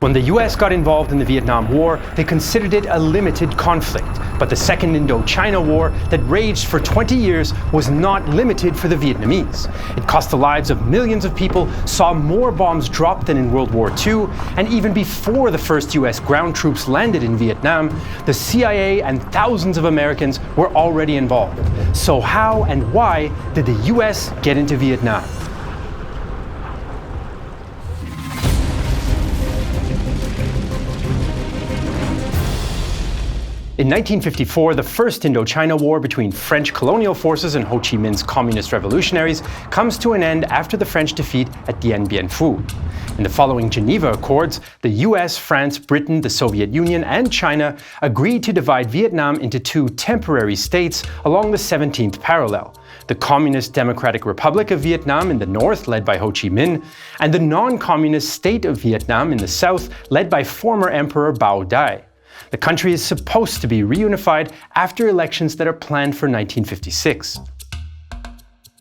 When the US got involved in the Vietnam War, they considered it a limited conflict. But the Second Indochina War that raged for 20 years was not limited for the Vietnamese. It cost the lives of millions of people, saw more bombs dropped than in World War II, and even before the first US ground troops landed in Vietnam, the CIA and thousands of Americans were already involved. So how and why did the US get into Vietnam? In 1954, the First Indochina War between French colonial forces and Ho Chi Minh's communist revolutionaries comes to an end after the French defeat at Dien Bien Phu. In the following Geneva Accords, the US, France, Britain, the Soviet Union, and China agreed to divide Vietnam into two temporary states along the 17th parallel: the Communist Democratic Republic of Vietnam in the north, led by Ho Chi Minh, and the non-communist state of Vietnam in the south, led by former Emperor Bao Dai. The country is supposed to be reunified after elections that are planned for 1956.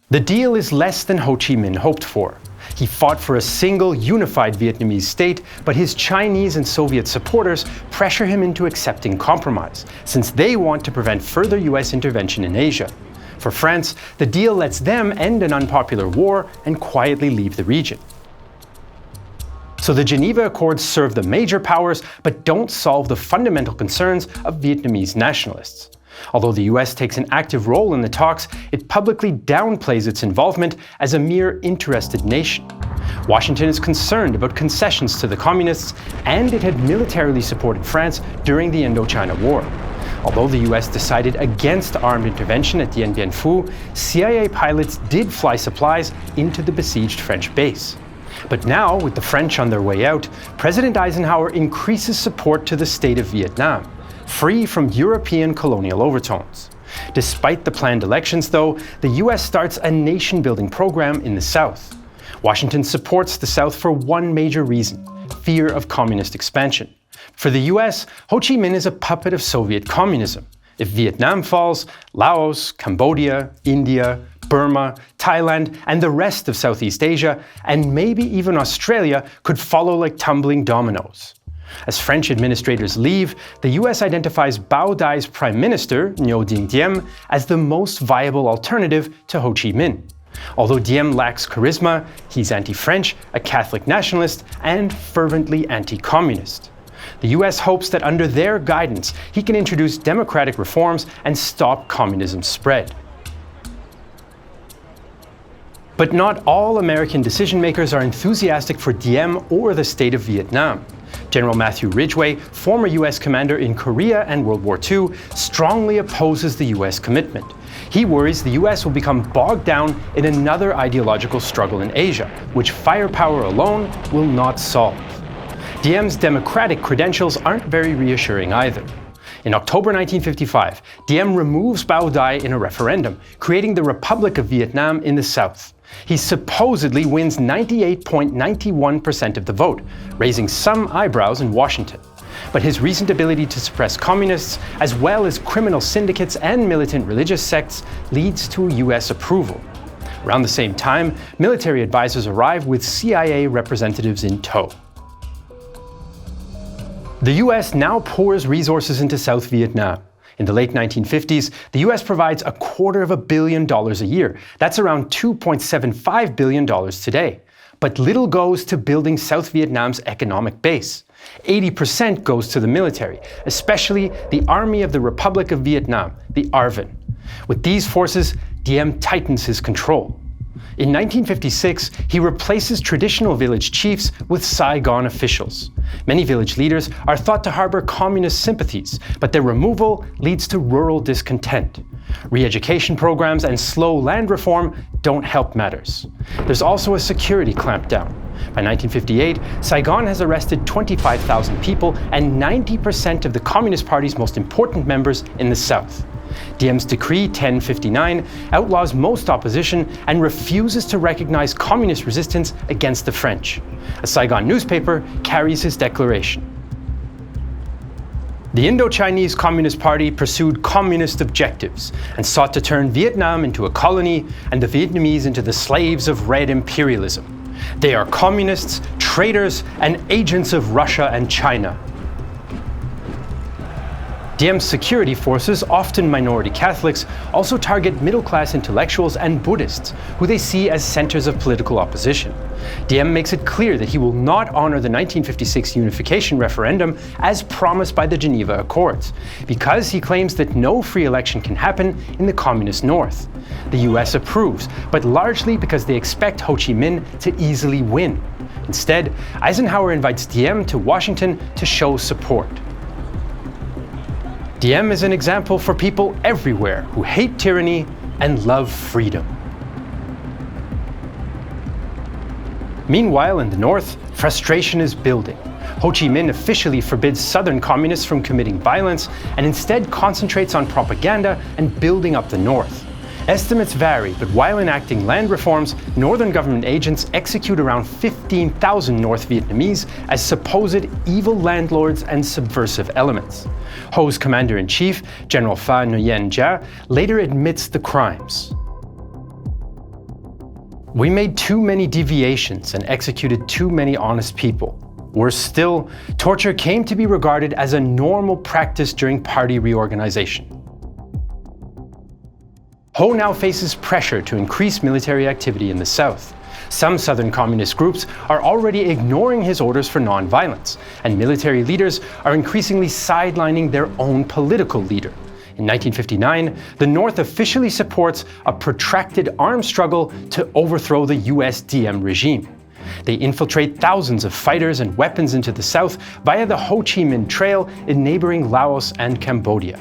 The deal is less than Ho Chi Minh hoped for. He fought for a single, unified Vietnamese state, but his Chinese and Soviet supporters pressure him into accepting compromise, since they want to prevent further US intervention in Asia. For France, the deal lets them end an unpopular war and quietly leave the region. So the Geneva Accords serve the major powers, but don't solve the fundamental concerns of Vietnamese nationalists. Although the US takes an active role in the talks, it publicly downplays its involvement as a mere interested nation. Washington is concerned about concessions to the communists, and it had militarily supported France during the Indochina War. Although the US decided against armed intervention at Dien Bien Phu, CIA pilots did fly supplies into the besieged French base. But now, with the French on their way out, President Eisenhower increases support to the state of Vietnam, free from European colonial overtones. Despite the planned elections, though, the US starts a nation-building program in the South. Washington supports the South for one major reason: fear of communist expansion. For the US, Ho Chi Minh is a puppet of Soviet communism. If Vietnam falls, Laos, Cambodia, India, Burma, Thailand, and the rest of Southeast Asia, and maybe even Australia, could follow like tumbling dominoes. As French administrators leave, the US identifies Bao Dai's prime minister, Ngo Dinh Diem, as the most viable alternative to Ho Chi Minh. Although Diem lacks charisma, he's anti-French, a Catholic nationalist, and fervently anti-communist. The US hopes that under their guidance, he can introduce democratic reforms and stop communism's spread. But not all American decision-makers are enthusiastic for Diem or the state of Vietnam. General Matthew Ridgway, former US commander in Korea and World War II, strongly opposes the US commitment. He worries the US will become bogged down in another ideological struggle in Asia, which firepower alone will not solve. Diem's democratic credentials aren't very reassuring either. In October 1955, Diem removes Bao Dai in a referendum, creating the Republic of Vietnam in the south. He supposedly wins 98.91% of the vote, raising some eyebrows in Washington. But his recent ability to suppress communists, as well as criminal syndicates and militant religious sects, leads to US approval. Around the same time, military advisors arrive with CIA representatives in tow. The US now pours resources into South Vietnam. In the late 1950s, the US provides $250 million a year. That's around $2.75 billion today. But little goes to building South Vietnam's economic base. 80% goes to the military, especially the Army of the Republic of Vietnam, the ARVN. With these forces, Diem tightens his control. In 1956, he replaces traditional village chiefs with Saigon officials. Many village leaders are thought to harbor communist sympathies, but their removal leads to rural discontent. Re-education programs and slow land reform don't help matters. There's also a security clampdown. By 1958, Saigon has arrested 25,000 people and 90% of the Communist Party's most important members in the south. Diem's Decree 1059 outlaws most opposition and refuses to recognize communist resistance against the French. A Saigon newspaper carries his declaration. The Indo-Chinese Communist Party pursued communist objectives and sought to turn Vietnam into a colony and the Vietnamese into the slaves of red imperialism. They are communists, traitors, and agents of Russia and China. Diem's security forces, often minority Catholics, also target middle-class intellectuals and Buddhists, who they see as centers of political opposition. Diem makes it clear that he will not honor the 1956 unification referendum as promised by the Geneva Accords, because he claims that no free election can happen in the communist north. The US approves, but largely because they expect Ho Chi Minh to easily win. Instead, Eisenhower invites Diem to Washington to show support. Diem is an example for people everywhere who hate tyranny and love freedom. Meanwhile, in the north, frustration is building. Ho Chi Minh officially forbids southern communists from committing violence and instead concentrates on propaganda and building up the north. Estimates vary, but while enacting land reforms, northern government agents execute around 15,000 North Vietnamese as supposed evil landlords and subversive elements. Ho's commander-in-chief, General Pha Nguyen Gia, later admits the crimes. We made too many deviations and executed too many honest people. Worse still, torture came to be regarded as a normal practice during party reorganization. Ho now faces pressure to increase military activity in the south. Some southern communist groups are already ignoring his orders for non-violence, and military leaders are increasingly sidelining their own political leader. In 1959, the North officially supports a protracted armed struggle to overthrow the US Diem regime. They infiltrate thousands of fighters and weapons into the south via the Ho Chi Minh Trail in neighboring Laos and Cambodia.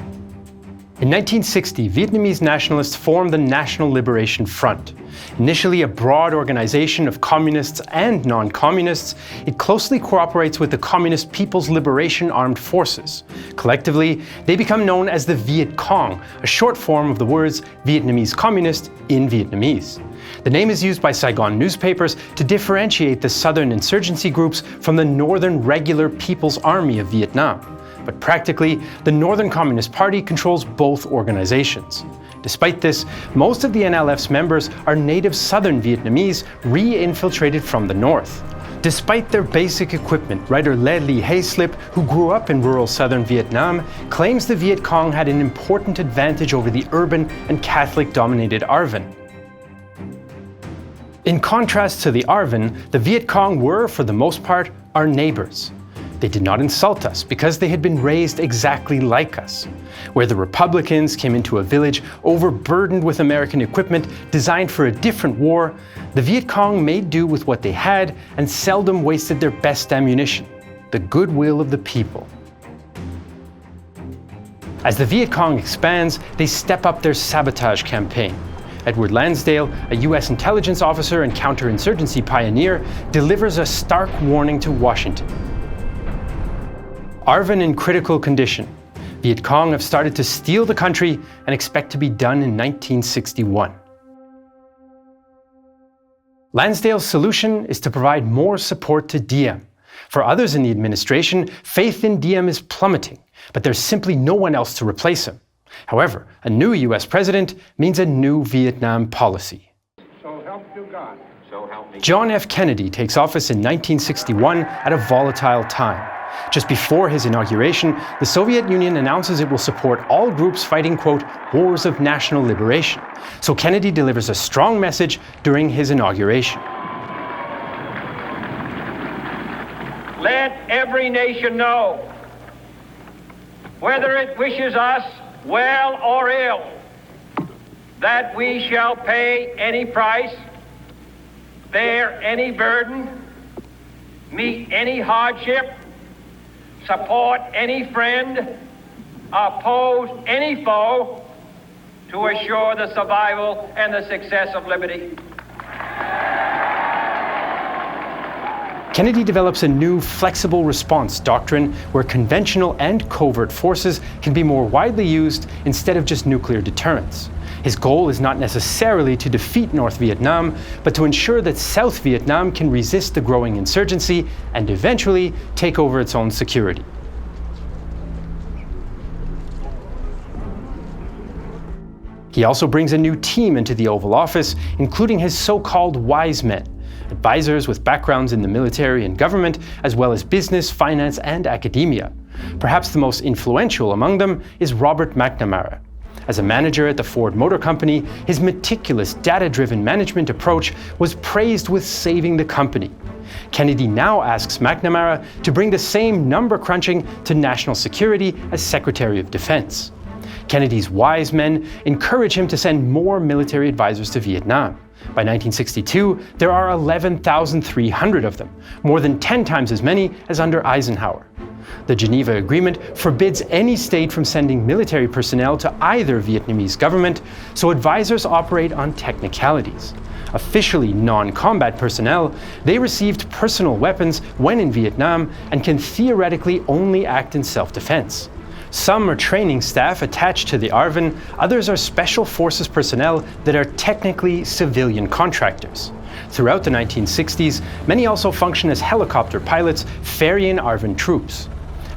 In 1960, Vietnamese nationalists formed the National Liberation Front. Initially a broad organization of communists and non-communists, it closely cooperates with the Communist People's Liberation Armed Forces. Collectively, they become known as the Viet Cong, a short form of the words Vietnamese Communist in Vietnamese. The name is used by Saigon newspapers to differentiate the southern insurgency groups from the northern Regular People's Army of Vietnam. But practically, the Northern Communist Party controls both organizations. Despite this, most of the NLF's members are native Southern Vietnamese re-infiltrated from the north. Despite their basic equipment, writer Le Ly Hayslip, who grew up in rural southern Vietnam, claims the Viet Cong had an important advantage over the urban and Catholic-dominated ARVN. In contrast to the ARVN, the Viet Cong were, for the most part, our neighbors. They did not insult us because they had been raised exactly like us. Where the Republicans came into a village overburdened with American equipment designed for a different war, the Viet Cong made do with what they had and seldom wasted their best ammunition, the goodwill of the people. As the Viet Cong expands, they step up their sabotage campaign. Edward Lansdale, a US intelligence officer and counterinsurgency pioneer, delivers a stark warning to Washington. ARVN in critical condition. Viet Cong have started to steal the country and expect to be done in 1961. Lansdale's solution is to provide more support to Diem. For others in the administration, faith in Diem is plummeting, but there's simply no one else to replace him. However, a new US president means a new Vietnam policy. So help you God. So help me. John F. Kennedy takes office in 1961 at a volatile time. Just before his inauguration, the Soviet Union announces it will support all groups fighting, quote, wars of national liberation. So Kennedy delivers a strong message during his inauguration. Let every nation know, whether it wishes us well or ill, that we shall pay any price, bear any burden, meet any hardship, support any friend, oppose any foe, to assure the survival and the success of liberty. Kennedy develops a new flexible response doctrine where conventional and covert forces can be more widely used instead of just nuclear deterrence. His goal is not necessarily to defeat North Vietnam, but to ensure that South Vietnam can resist the growing insurgency and eventually take over its own security. He also brings a new team into the Oval Office, including his so-called wise men. advisors with backgrounds in the military and government, as well as business, finance, and academia. Perhaps the most influential among them is Robert McNamara. As a manager at the Ford Motor Company, his meticulous, data-driven management approach was praised with saving the company. Kennedy now asks McNamara to bring the same number crunching to national security as Secretary of Defense. Kennedy's wise men encourage him to send more military advisors to Vietnam. By 1962, there are 11,300 of them, more than 10 times as many as under Eisenhower. The Geneva Agreement forbids any state from sending military personnel to either Vietnamese government, so advisors operate on technicalities. Officially non-combat personnel, they received personal weapons when in Vietnam and can theoretically only act in self-defense. Some are training staff attached to the ARVN, others are special forces personnel that are technically civilian contractors. Throughout the 1960s, many also function as helicopter pilots ferrying ARVN troops.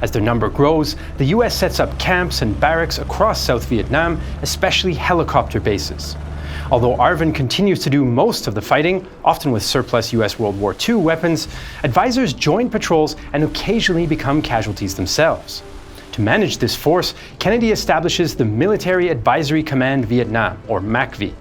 As their number grows, the US sets up camps and barracks across South Vietnam, especially helicopter bases. Although ARVN continues to do most of the fighting, often with surplus US World War II weapons, advisors join patrols and occasionally become casualties themselves. To manage this force, Kennedy establishes the Military Advisory Command Vietnam, or MACV.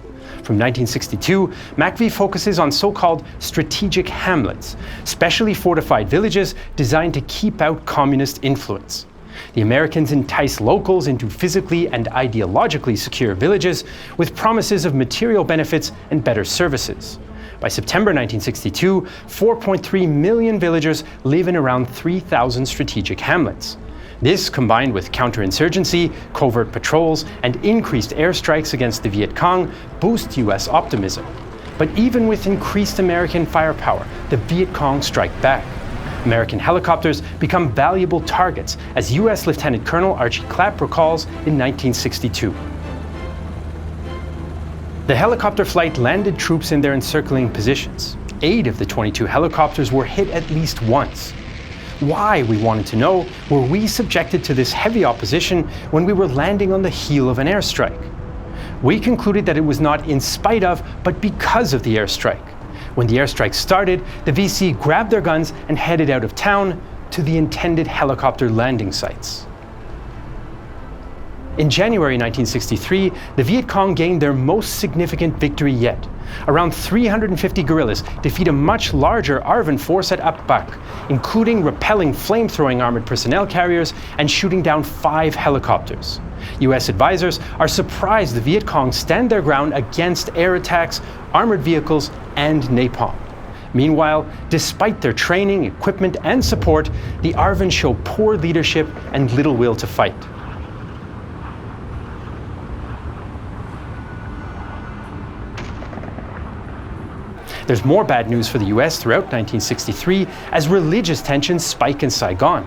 From 1962, MACV focuses on so-called strategic hamlets, specially fortified villages designed to keep out communist influence. The Americans entice locals into physically and ideologically secure villages with promises of material benefits and better services. By September 1962, 4.3 million villagers live in around 3,000 strategic hamlets. This, combined with counterinsurgency, covert patrols, and increased airstrikes against the Viet Cong, boost US optimism. But even with increased American firepower, the Viet Cong strike back. American helicopters become valuable targets, as US Lieutenant Colonel Archie Clapp recalls in 1962. The helicopter flight landed troops in their encircling positions. 8 of the 22 helicopters were hit at least once. Why, we wanted to know, were we subjected to this heavy opposition when we were landing on the heel of an airstrike? We concluded that it was not in spite of, but because of the airstrike. When the airstrike started, the VC grabbed their guns and headed out of town to the intended helicopter landing sites. In January 1963, the Viet Cong gained their most significant victory yet. Around 350 guerrillas defeat a much larger ARVN force at Ap Bac, including repelling flame-throwing armored personnel carriers and shooting down 5 helicopters. US advisors are surprised the Viet Cong stand their ground against air attacks, armored vehicles, and napalm. Meanwhile, despite their training, equipment, and support, the ARVN show poor leadership and little will to fight. There's more bad news for the US throughout 1963 as religious tensions spike in Saigon.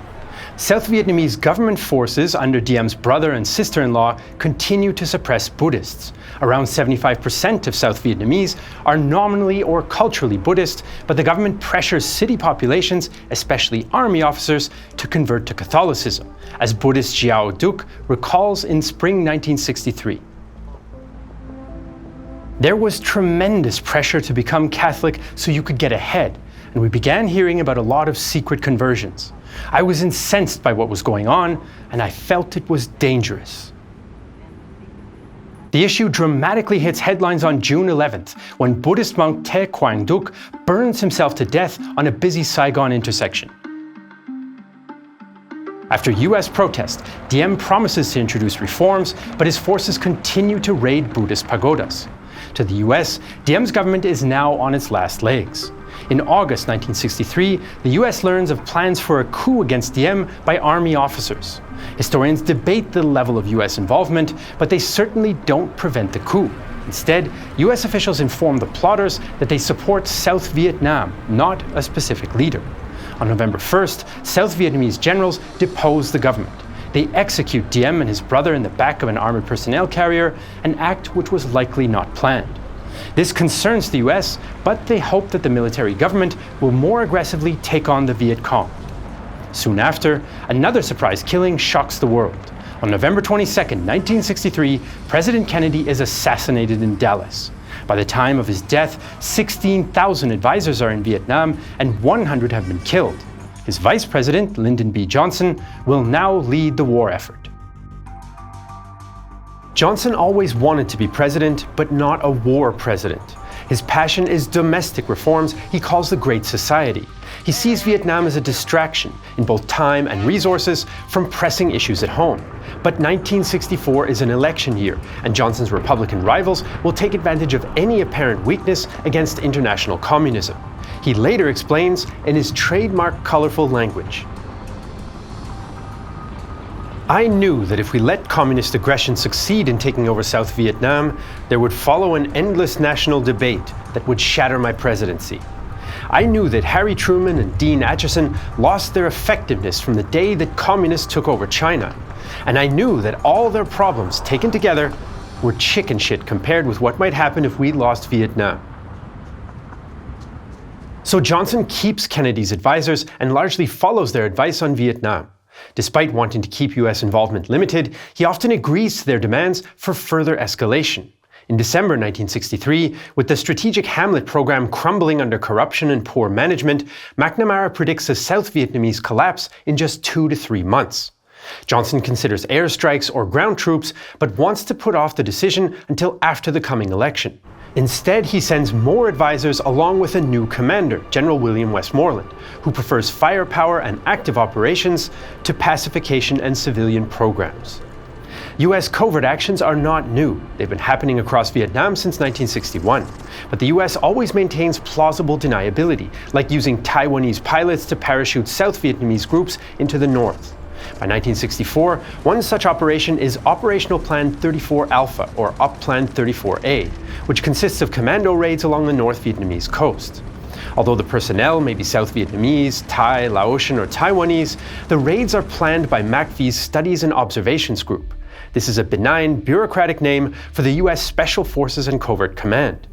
South Vietnamese government forces under Diem's brother and sister-in-law continue to suppress Buddhists. Around 75% of South Vietnamese are nominally or culturally Buddhist, but the government pressures city populations, especially army officers, to convert to Catholicism, as Buddhist Jiao Duc recalls in spring 1963. There was tremendous pressure to become Catholic so you could get ahead, and we began hearing about a lot of secret conversions. I was incensed by what was going on, and I felt it was dangerous. The issue dramatically hits headlines on June 11th, when Buddhist monk Te Quang Duc burns himself to death on a busy Saigon intersection. After US protest, Diem promises to introduce reforms, but his forces continue to raid Buddhist pagodas. To the US, Diem's government is now on its last legs. In August 1963, the US learns of plans for a coup against Diem by army officers. Historians debate the level of US involvement, but they certainly don't prevent the coup. Instead, US officials inform the plotters that they support South Vietnam, not a specific leader. On November 1st, South Vietnamese generals depose the government. They execute Diem and his brother in the back of an armored personnel carrier, an act which was likely not planned. This concerns the US, but they hope that the military government will more aggressively take on the Viet Cong. Soon after, another surprise killing shocks the world. On November 22, 1963, President Kennedy is assassinated in Dallas. By the time of his death, 16,000 advisors are in Vietnam and 100 have been killed. His vice president, Lyndon B. Johnson, will now lead the war effort. Johnson always wanted to be president, but not a war president. His passion is domestic reforms he calls the Great Society. He sees Vietnam as a distraction in both time and resources from pressing issues at home. But 1964 is an election year, and Johnson's Republican rivals will take advantage of any apparent weakness against international communism. He later explains in his trademark colorful language. I knew that if we let communist aggression succeed in taking over South Vietnam, there would follow an endless national debate that would shatter my presidency. I knew that Harry Truman and Dean Acheson lost their effectiveness from the day that communists took over China. And I knew that all their problems taken together were chicken shit compared with what might happen if we lost Vietnam. So Johnson keeps Kennedy's advisors and largely follows their advice on Vietnam. Despite wanting to keep US involvement limited, he often agrees to their demands for further escalation. In December 1963, with the strategic Hamlet program crumbling under corruption and poor management, McNamara predicts a South Vietnamese collapse in just 2 to 3 months. Johnson considers airstrikes or ground troops, but wants to put off the decision until after the coming election. Instead, he sends more advisors along with a new commander, General William Westmoreland, who prefers firepower and active operations to pacification and civilian programs. US covert actions are not new. They've been happening across Vietnam since 1961. But the US always maintains plausible deniability, like using Taiwanese pilots to parachute South Vietnamese groups into the north. By 1964, one such operation is Operational Plan 34 Alpha, or Op Plan 34A, which consists of commando raids along the North Vietnamese coast. Although the personnel may be South Vietnamese, Thai, Laotian, or Taiwanese, the raids are planned by MACV's Studies and Observations Group. This is a benign, bureaucratic name for the US Special Forces and Covert Command.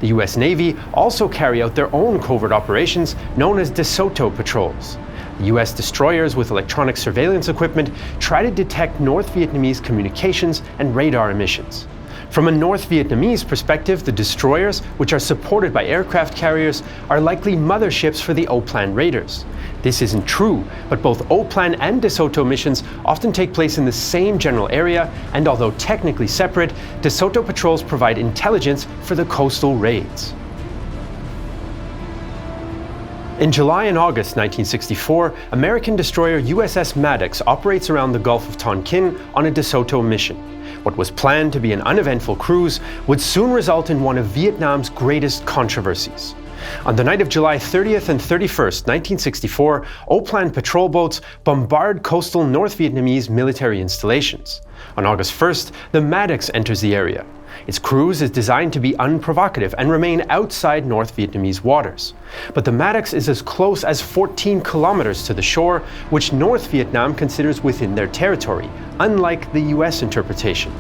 The US Navy also carry out their own covert operations known as De Soto patrols. The US destroyers with electronic surveillance equipment try to detect North Vietnamese communications and radar emissions. From a North Vietnamese perspective, the destroyers, which are supported by aircraft carriers, are likely motherships for the O-Plan raiders. This isn't true, but both O-Plan and De Soto missions often take place in the same general area, and although technically separate, De Soto patrols provide intelligence for the coastal raids. In July and August 1964, American destroyer USS Maddox operates around the Gulf of Tonkin on a De Soto mission. What was planned to be an uneventful cruise would soon result in one of Vietnam's greatest controversies. On the night of July 30th and 31st, 1964, O-Plan patrol boats bombard coastal North Vietnamese military installations. On August 1st, the Maddox enters the area. Its cruise is designed to be unprovocative and remain outside North Vietnamese waters. But the Maddox is as close as 14 kilometers to the shore, which North Vietnam considers within their territory, unlike the US interpretation.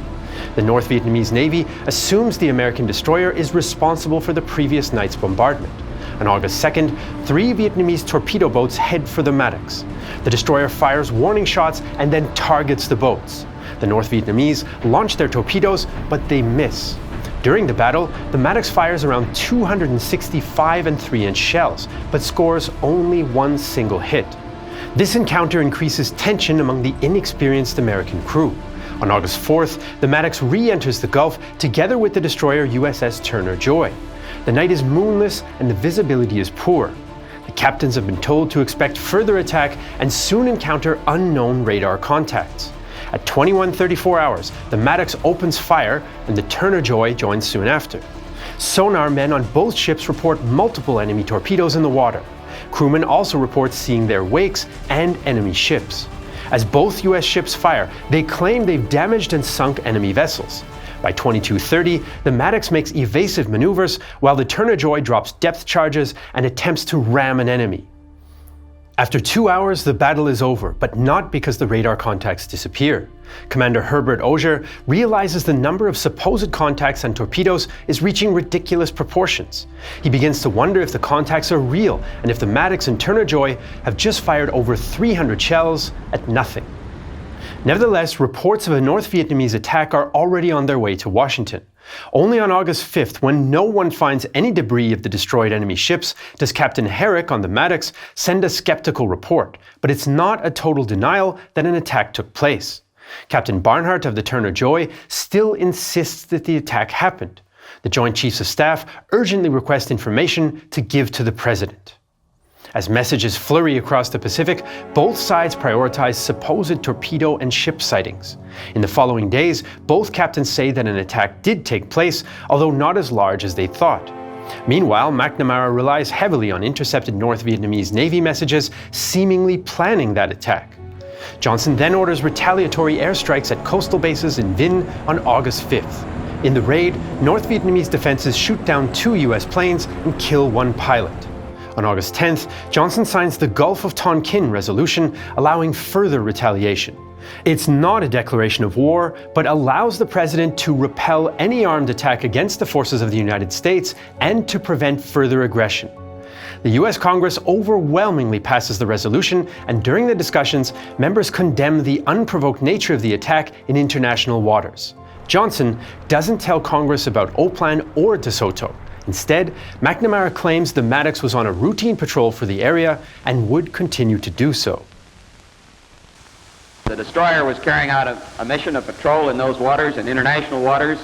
The North Vietnamese Navy assumes the American destroyer is responsible for the previous night's bombardment. On August 2nd, 3 Vietnamese torpedo boats head for the Maddox. The destroyer fires warning shots and then targets the boats. The North Vietnamese launch their torpedoes, but they miss. During the battle, the Maddox fires around 265 3-inch shells, but scores only one single hit. This encounter increases tension among the inexperienced American crew. On August 4th, the Maddox re-enters the Gulf together with the destroyer USS Turner Joy. The night is moonless and the visibility is poor. The captains have been told to expect further attack and soon encounter unknown radar contacts. At 21:34 hours, the Maddox opens fire and the Turner Joy joins soon after. Sonar men on both ships report multiple enemy torpedoes in the water. Crewmen also report seeing their wakes and enemy ships. As both US ships fire, they claim they've damaged and sunk enemy vessels. By 22:30, the Maddox makes evasive maneuvers while the Turner Joy drops depth charges and attempts to ram an enemy. After 2 hours, the battle is over, but not because the radar contacts disappear. Commander Herbert Auger realizes the number of supposed contacts and torpedoes is reaching ridiculous proportions. He begins to wonder if the contacts are real and if the Maddox and Turner Joy have just fired over 300 shells at nothing. Nevertheless, reports of a North Vietnamese attack are already on their way to Washington. Only on August 5th, when no one finds any debris of the destroyed enemy ships, does Captain Herrick on the Maddox send a skeptical report, but it's not a total denial that an attack took place. Captain Barnhart of the Turner Joy still insists that the attack happened. The Joint Chiefs of Staff urgently request information to give to the President. As messages flurry across the Pacific, both sides prioritize supposed torpedo and ship sightings. In the following days, both captains say that an attack did take place, although not as large as they thought. Meanwhile, McNamara relies heavily on intercepted North Vietnamese Navy messages, seemingly planning that attack. Johnson then orders retaliatory airstrikes at coastal bases in Vinh on August 5th. In the raid, North Vietnamese defenses shoot down 2 US planes and kill 1 pilot. On August 10th, Johnson signs the Gulf of Tonkin resolution, allowing further retaliation. It's not a declaration of war, but allows the president to repel any armed attack against the forces of the United States and to prevent further aggression. The US Congress overwhelmingly passes the resolution, and during the discussions, members condemn the unprovoked nature of the attack in international waters. Johnson doesn't tell Congress about Oplan or De Soto. Instead, McNamara claims the Maddox was on a routine patrol for the area and would continue to do so. The destroyer was carrying out a mission of patrol in those waters, in international waters.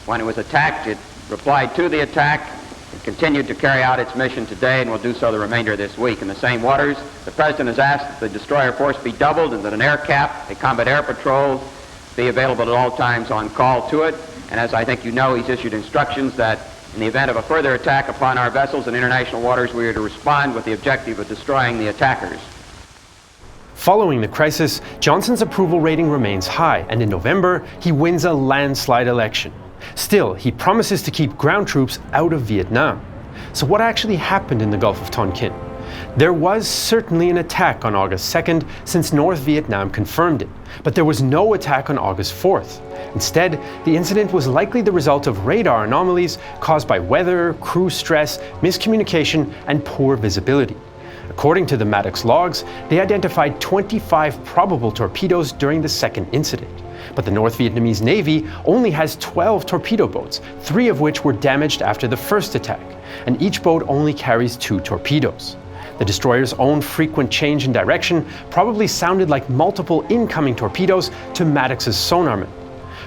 When it was attacked, it replied to the attack. It continued to carry out its mission today and will do so the remainder of this week in the same waters. The President has asked that the destroyer force be doubled and that an air cap, a combat air patrol, be available at all times on call to it. And as I think you know, he's issued instructions that in the event of a further attack upon our vessels in international waters, we are to respond with the objective of destroying the attackers. Following the crisis, Johnson's approval rating remains high, and in November, he wins a landslide election. Still, he promises to keep ground troops out of Vietnam. So what actually happened in the Gulf of Tonkin? There was certainly an attack on August 2nd, since North Vietnam confirmed it, but there was no attack on August 4th. Instead, the incident was likely the result of radar anomalies caused by weather, crew stress, miscommunication, and poor visibility. According to the Maddox logs, they identified 25 probable torpedoes during the second incident. But the North Vietnamese Navy only has 12 torpedo boats, 3 of which were damaged after the first attack, and each boat only carries 2 torpedoes. The destroyer's own frequent change in direction probably sounded like multiple incoming torpedoes to Maddox's sonarmen.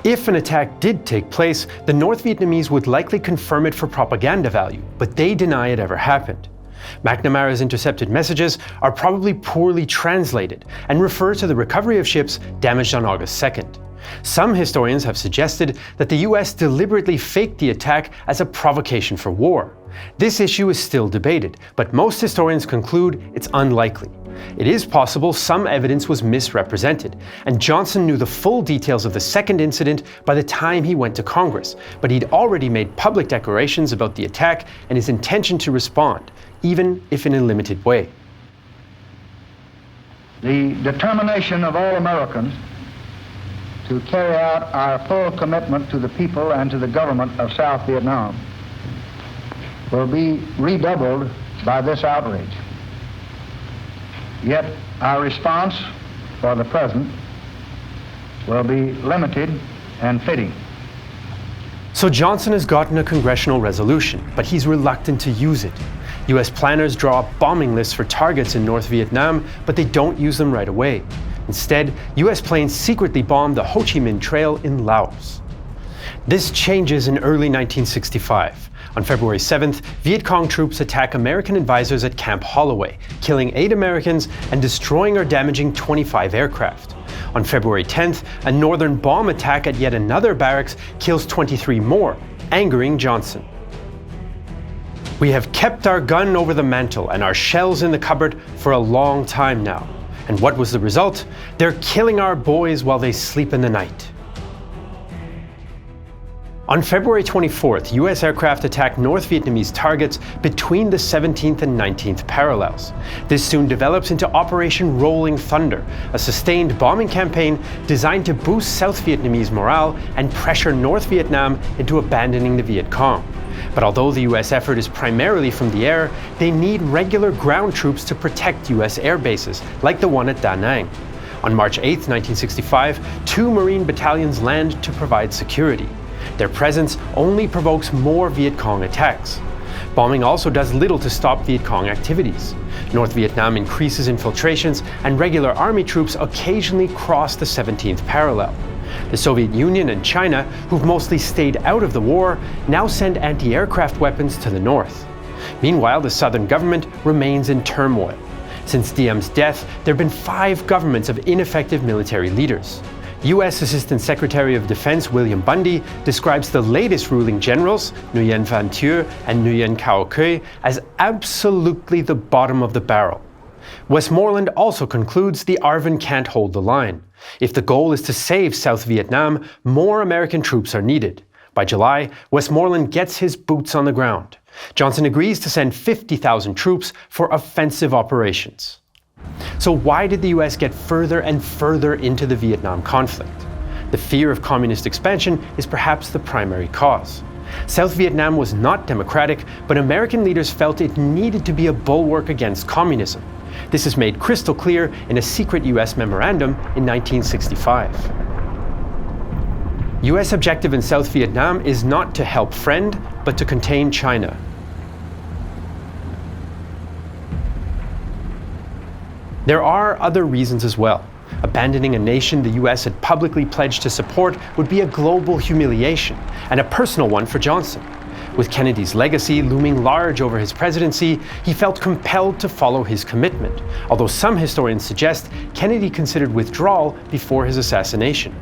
If an attack did take place, the North Vietnamese would likely confirm it for propaganda value, but they deny it ever happened. McNamara's intercepted messages are probably poorly translated and refer to the recovery of ships damaged on August 2nd. Some historians have suggested that the US deliberately faked the attack as a provocation for war. This issue is still debated, but most historians conclude it's unlikely. It is possible some evidence was misrepresented, and Johnson knew the full details of the second incident by the time he went to Congress, but he'd already made public declarations about the attack and his intention to respond, even if in a limited way. The determination of all Americans to carry out our full commitment to the people and to the government of South Vietnam will be redoubled by this outrage. Yet our response for the present will be limited and fitting. So Johnson has gotten a congressional resolution, but he's reluctant to use it. US planners draw up bombing lists for targets in North Vietnam, but they don't use them right away. Instead, US planes secretly bomb the Ho Chi Minh Trail in Laos. This changes in early 1965. On February 7th, Viet Cong troops attack American advisors at Camp Holloway, killing 8 Americans and destroying or damaging 25 aircraft. On February 10th, a northern bomb attack at yet another barracks kills 23 more, angering Johnson. "We have kept our gun over the mantle and our shells in the cupboard for a long time now. And what was the result? They're killing our boys while they sleep in the night." On February 24th, US aircraft attacked North Vietnamese targets between the 17th and 19th parallels. This soon develops into Operation Rolling Thunder, a sustained bombing campaign designed to boost South Vietnamese morale and pressure North Vietnam into abandoning the Viet Cong. But although the US effort is primarily from the air, they need regular ground troops to protect US air bases, like the one at Da Nang. On March 8, 1965, 2 Marine battalions land to provide security. Their presence only provokes more Viet Cong attacks. Bombing also does little to stop Viet Cong activities. North Vietnam increases infiltrations, and regular army troops occasionally cross the 17th parallel. The Soviet Union and China, who've mostly stayed out of the war, now send anti-aircraft weapons to the north. Meanwhile, the southern government remains in turmoil. Since Diem's death, there have been 5 governments of ineffective military leaders. U.S. Assistant Secretary of Defense William Bundy describes the latest ruling generals, Nguyen Van Thieu and Nguyen Cao Cuy, as absolutely the bottom of the barrel. Westmoreland also concludes the ARVN can't hold the line. If the goal is to save South Vietnam, more American troops are needed. By July, Westmoreland gets his boots on the ground. Johnson agrees to send 50,000 troops for offensive operations. So why did the US get further and further into the Vietnam conflict? The fear of communist expansion is perhaps the primary cause. South Vietnam was not democratic, but American leaders felt it needed to be a bulwark against communism. This is made crystal clear in a secret US memorandum in 1965. US objective in South Vietnam is not to help friend, but to contain China. There are other reasons as well. Abandoning a nation the US had publicly pledged to support would be a global humiliation, and a personal one for Johnson. With Kennedy's legacy looming large over his presidency, he felt compelled to follow his commitment, although some historians suggest Kennedy considered withdrawal before his assassination.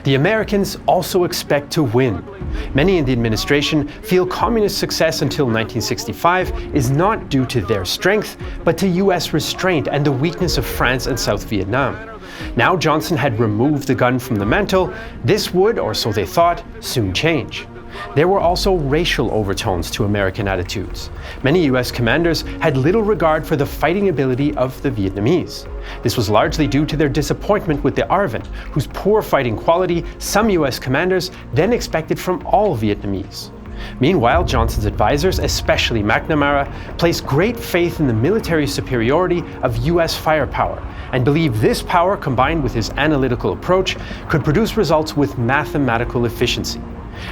The Americans also expect to win. Many in the administration feel communist success until 1965 is not due to their strength, but to US restraint and the weakness of France and South Vietnam. Now Johnson had removed the gun from the mantle, this would, or so they thought, soon change. There were also racial overtones to American attitudes. Many US commanders had little regard for the fighting ability of the Vietnamese. This was largely due to their disappointment with the ARVN, whose poor fighting quality some US commanders then expected from all Vietnamese. Meanwhile, Johnson's advisors, especially McNamara, placed great faith in the military superiority of US firepower and believed this power, combined with his analytical approach, could produce results with mathematical efficiency.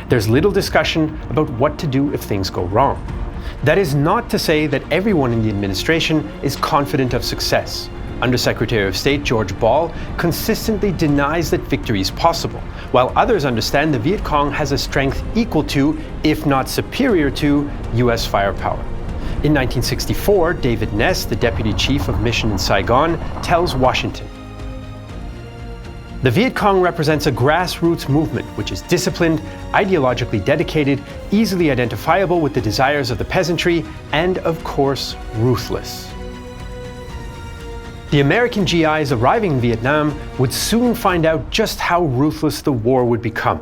There's little discussion about what to do if things go wrong. That is not to say that everyone in the administration is confident of success. Undersecretary of State George Ball consistently denies that victory is possible, while others understand the Viet Cong has a strength equal to, if not superior to, US firepower. In 1964, David Ness, the deputy chief of mission in Saigon, tells Washington, "The Viet Cong represents a grassroots movement which is disciplined, ideologically dedicated, easily identifiable with the desires of the peasantry, and, of course, ruthless." The American GIs arriving in Vietnam would soon find out just how ruthless the war would become.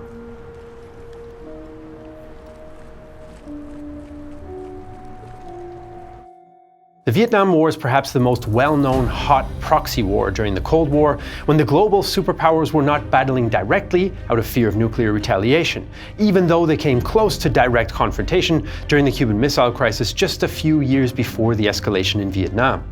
The Vietnam War is perhaps the most well-known hot proxy war during the Cold War, when the global superpowers were not battling directly out of fear of nuclear retaliation, even though they came close to direct confrontation during the Cuban Missile Crisis just a few years before the escalation in Vietnam.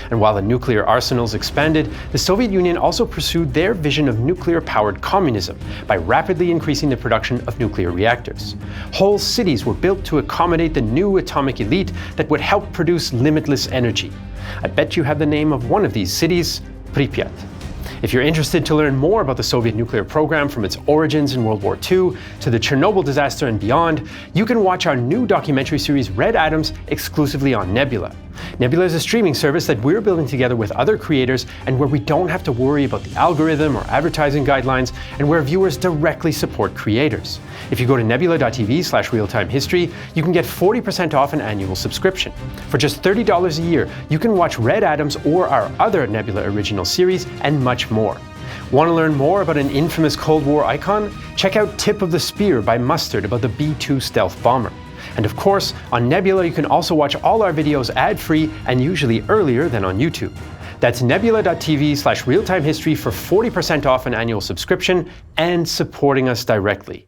And while the nuclear arsenals expanded, the Soviet Union also pursued their vision of nuclear-powered communism by rapidly increasing the production of nuclear reactors. Whole cities were built to accommodate the new atomic elite that would help produce limitless energy. I bet you have the name of one of these cities, Pripyat. If you're interested to learn more about the Soviet nuclear program from its origins in World War II to the Chernobyl disaster and beyond, you can watch our new documentary series Red Atoms exclusively on Nebula. Nebula is a streaming service that we're building together with other creators and where we don't have to worry about the algorithm or advertising guidelines and where viewers directly support creators. If you go to nebula.tv/realtimehistory, you can get 40% off an annual subscription. For just $30 a year, you can watch Red Atoms or our other Nebula original series and much more. Want to learn more about an infamous Cold War icon? Check out Tip of the Spear by Mustard about the B-2 stealth bomber. And of course, on Nebula you can also watch all our videos ad-free and usually earlier than on YouTube. That's nebula.tv/realtimehistory for 40% off an annual subscription and supporting us directly.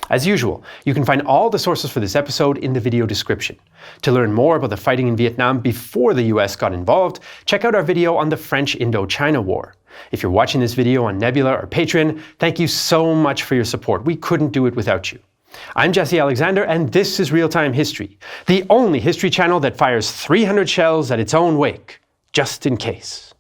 As usual, you can find all the sources for this episode in the video description. To learn more about the fighting in Vietnam before the US got involved, check out our video on the French Indochina War. If you're watching this video on Nebula or Patreon, thank you so much for your support. We couldn't do it without you. I'm Jesse Alexander, and this is Real-Time History, the only history channel that fires 300 shells at its own wake, just in case.